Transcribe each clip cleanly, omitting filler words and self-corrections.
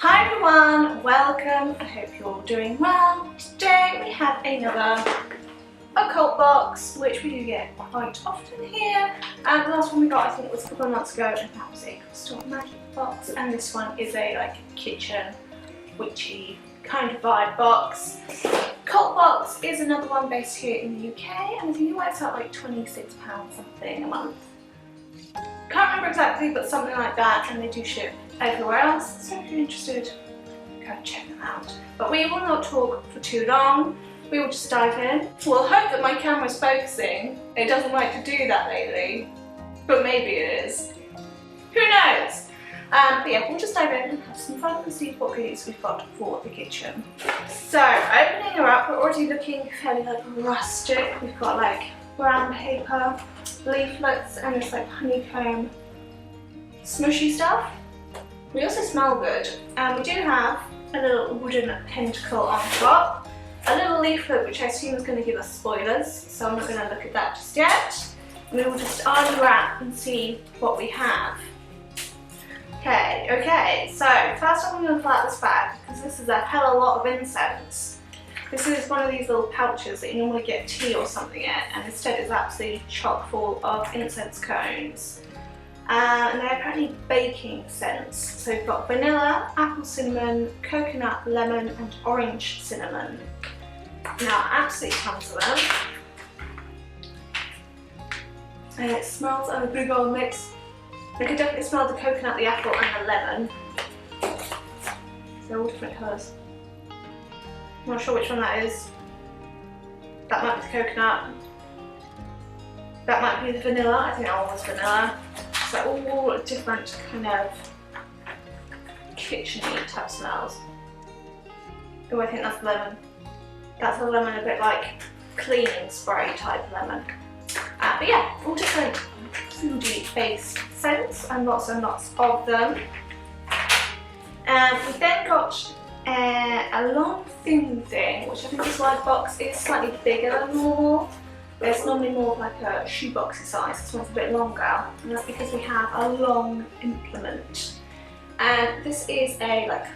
Hi everyone, welcome. I hope you're all doing well. Today we have another occult box, which we do get quite often here. And the last one we got, I think it was a couple of months ago, and that was a crystal magic box. And this one is a kitchen witchy kind of vibe box. Occult Box is another one based here in the UK, and I think it works out like £26 something a month. Can't remember exactly, but something like that, and they do ship everywhere else, so if you're interested, go and check them out. But we will not talk for too long, we will just dive in. We'll hope that my camera's focusing. It doesn't like to do that lately, but maybe it is. Who knows? But yeah, we'll just dive in and have some fun and see what goodies we've got for the kitchen. So, opening her up, we're already looking fairly rustic. We've got brown paper, leaflets, and this honeycomb smushy stuff. We also smell good. We do have a little wooden pentacle on top, a little leaflet which I assume is going to give us spoilers, so I'm not going to look at that just yet. We will just unwrap and see what we have. Okay, so first I'm going to pull out this bag because this is a hell of a lot of incense. This is one of these little pouches that you normally get tea or something in, and instead it's absolutely chock full of incense cones. And they're apparently baking scents. So we've got vanilla, apple cinnamon, coconut, lemon, and orange cinnamon. Now, absolutely tons of them. And it smells like a big old mix. I can definitely smell the coconut, the apple, and the lemon. They're all different colours. I'm not sure which one that is. That might be the coconut. That might be the vanilla. I think that one was vanilla. So all different kind of kitchen-y type smells. Oh, I think that's lemon. That's the lemon, a bit like cleaning spray type lemon. But yeah, all different foodie based scents and lots and lots of them. We've then got a long thin thing, which I think this white box is slightly bigger than normal. It's normally more of like a shoeboxy size. This one's a bit longer, and that's because we have a long implement. And this is a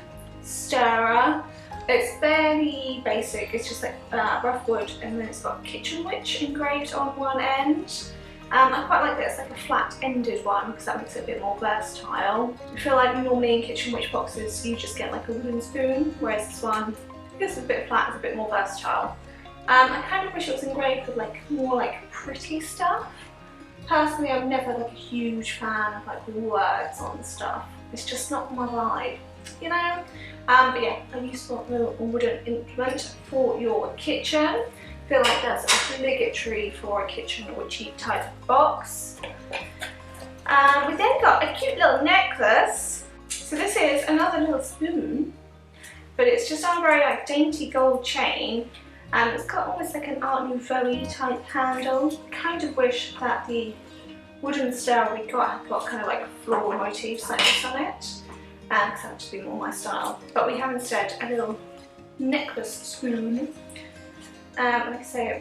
stirrer. It's fairly basic. It's just rough wood, and then it's got kitchen witch engraved on one end. I quite like that it's a flat-ended one because that makes it a bit more versatile. I feel like normally in kitchen witch boxes you just get a wooden spoon, whereas this one, because it's a bit flat, is a bit more versatile. I kind of wish it was engraved with more pretty stuff. Personally, I'm never a huge fan of words on stuff. It's just not my vibe, you know? But yeah, a useful little wooden implement for your kitchen. I feel like that's obligatory for a kitchen witchy type box. We then got a cute little necklace. So this is another little spoon, but it's just on a very dainty gold chain. It's got almost an Art Nouveau type handle. I kind of wish that the wooden stirrer we got had got kind of floral motifs like this on it, because that would just be more my style. But we have instead a little necklace spoon. Like I say,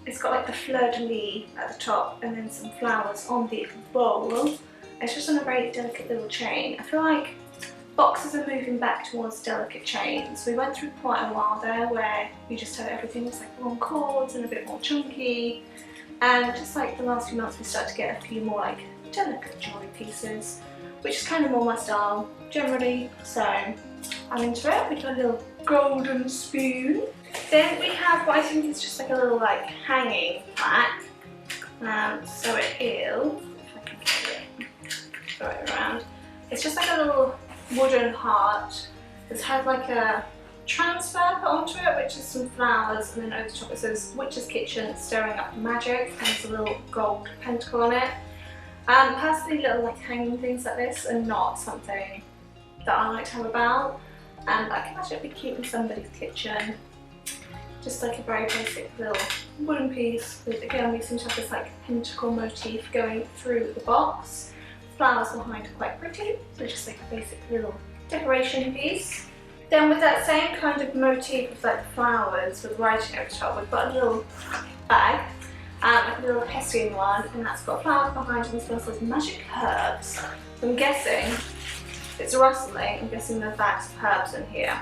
it's got the fleur-de-lis at the top and then some flowers on the bowl. It's just on a very delicate little chain. I feel like boxes are moving back towards delicate chains. We went through quite a while there where you just had everything was long cords and a bit more chunky, and just the last few months we started to get a few more delicate jewellery pieces, which is kind of more my style generally, so I'm into it. We got a little golden spoon. Then we have what I think is just a little hanging plaque. So it is, if I can get it, throw it around. It's just a little wooden heart. It's had a transfer put onto it, which is some flowers, and then over the top it says Witch's Kitchen Stirring Up Magic, and there's a little gold pentacle on it. Personally, little hanging things like this are not something that I like to have about, and I can imagine it'd be cute in somebody's kitchen. Just a very basic little wooden piece with, again, we seem to have this pentacle motif going through the box. Flowers behind are quite pretty, so just a basic little decoration piece. Then with that same kind of motif of flowers with writing over the top, we've got a little bag, a little Hessian one, and that's got flowers behind and it smells like magic herbs. So I'm guessing it's rustling. I'm guessing there's bags of herbs in here.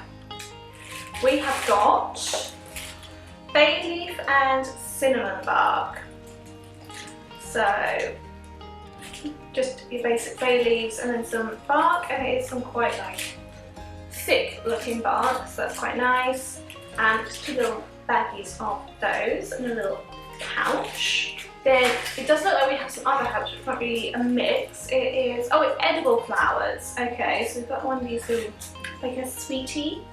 We have got bay leaf and cinnamon bark. So just your basic bay leaves and then some bark, and it is some quite like thick looking bark, so that's quite nice. And just 2 little baggies of those and a little pouch. Then it does look like we have some other herbs, which might be a mix. It is, oh, it's edible flowers. Okay, so we've got one of these little, like a sweetie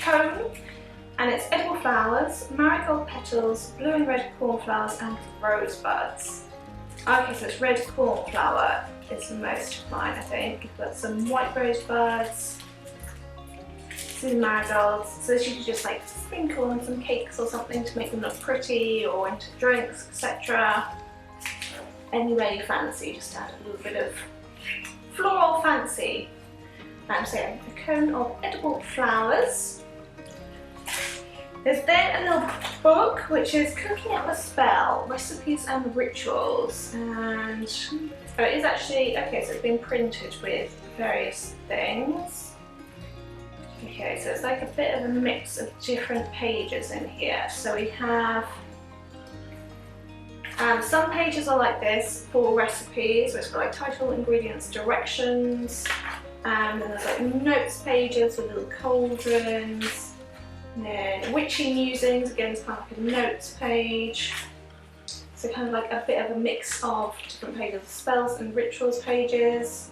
cone. And it's edible flowers, marigold petals, blue and red cornflowers, and rosebuds. Okay, so it's red cornflower is the most of mine, I think. We've got some white rosebuds, some marigolds. So this you could just like sprinkle on some cakes or something to make them look pretty, or into drinks, etc. Any way you fancy, just add a little bit of floral fancy. I'm saying a cone of edible flowers. There's then a little book which is Cooking Up a Spell, Recipes and Rituals, and oh, it is actually, okay, so it's been printed with various things. Okay, so it's like a bit of a mix of different pages in here. So we have, some pages are like this for recipes, so it's got like title, ingredients, directions, and then there's like notes pages with little cauldrons. And then witchy musings, again, it's kind of like a notes page. So kind of like a bit of a mix of different pages, spells and rituals pages,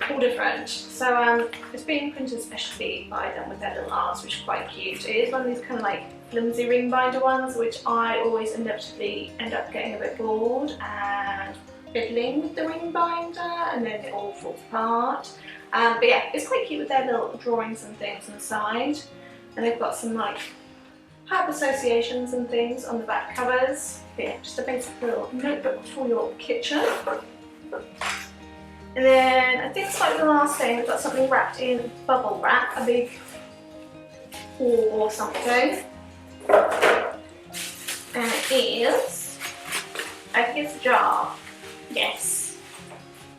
all different. So it's being printed especially by them with their little arts, which is quite cute. It is one of these kind of like flimsy ring binder ones, which I always inevitably end up getting a bit bored and fiddling with the ring binder, and then it all falls apart. But yeah, it's quite cute with their little drawings and things on the side. And they've got some like herb associations and things on the back covers. But yeah, just a basic little notebook for your kitchen. And then I think it's like the last thing, we've got something wrapped in bubble wrap, a big ball or something. And it is, I think it's a jar, yes.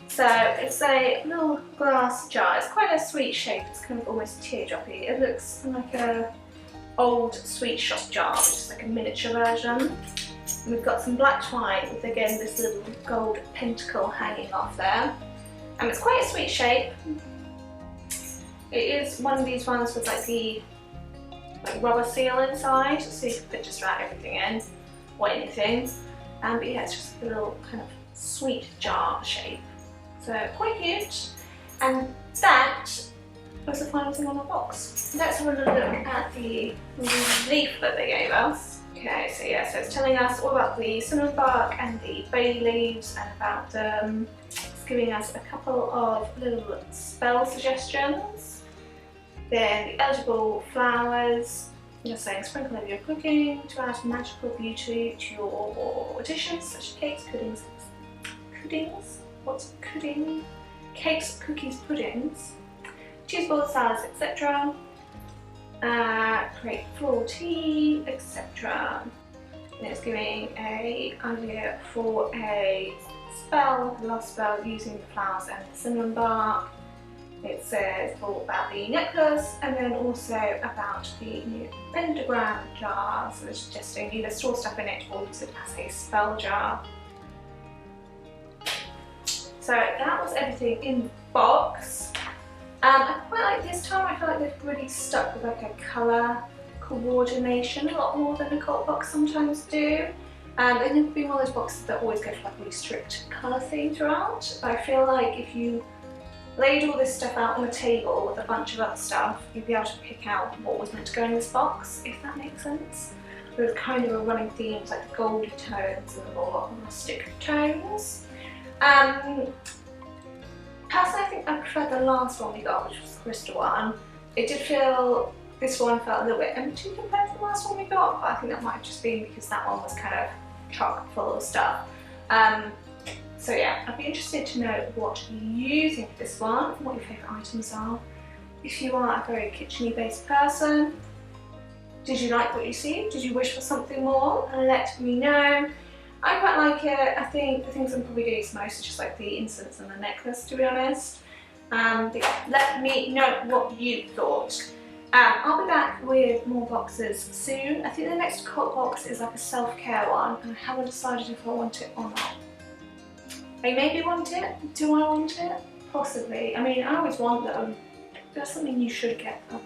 So it's a little glass jar. It's quite a sweet shape. It's kind of almost teardroppy. It looks like a old sweet shop jar, which is like a miniature version. And we've got some black twine with, again, this little gold pentacle hanging off there. And it's quite a sweet shape. It is one of these ones with like the rubber seal inside, so you can fit just about everything in or anything. But yeah, it's just a little kind of sweet jar shape. So quite cute, and that was the final thing on our box. Let's have a look at the leaflet they gave us. Okay, so yeah, so it's telling us all about the cinnamon bark and the bay leaves and about them. It's giving us a couple of little spell suggestions. Then the eligible flowers, just saying sprinkle over your cooking to add magical beauty to your dishes, such as cakes, puddings. What's pudding? Cakes, cookies, puddings, cheese balls, salads, etc. Create floral tea, etc. And it's giving an idea for a spell, a love spell using the flowers and the cinnamon bark. It says all about the necklace, and then also about the new pentagram jar. So it's suggesting either store stuff in it or use it as a spell jar. So that was everything in the box. I quite like this time. I feel like they've really stuck with like a colour coordination a lot more than Occult Box sometimes do. And they've never been one of those boxes that always go for like a really strict colour theme throughout. But I feel like if you laid all this stuff out on the table with a bunch of other stuff, you'd be able to pick out what was meant to go in this box, if that makes sense. There's kind of a running theme, like the goldy tones and the more rustic tones. Personally, I think I preferred the last one we got, which was the crystal one. It did feel, this one felt a little bit empty compared to the last one we got, but I think that might have just been because that one was kind of chock full of stuff. So yeah, I'd be interested to know what you think of this one, what your favourite items are. If you are a very kitchen-y based person, did you like what you see? Did you wish for something more? Let me know. I quite like it. I think the things I'm probably going to use most are just like the incense and the necklace, to be honest. But yeah, let me know what you thought. I'll be back with more boxes soon. I think the next Occult Box is like a self-care one, and I haven't decided if I want it or not. I maybe want it. Do I want it? Possibly. I mean, I always want them. That's something you should get them.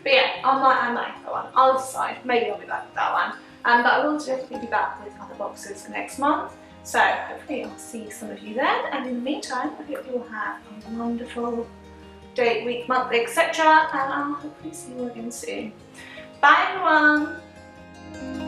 But yeah, I might have that one. I'll decide. Maybe I'll be back with that one. But I will definitely be back with other boxes for next month. So hopefully I'll see some of you then. And in the meantime, I hope you will have a wonderful day, week, month, etc. And I'll hopefully see you again soon. Bye everyone!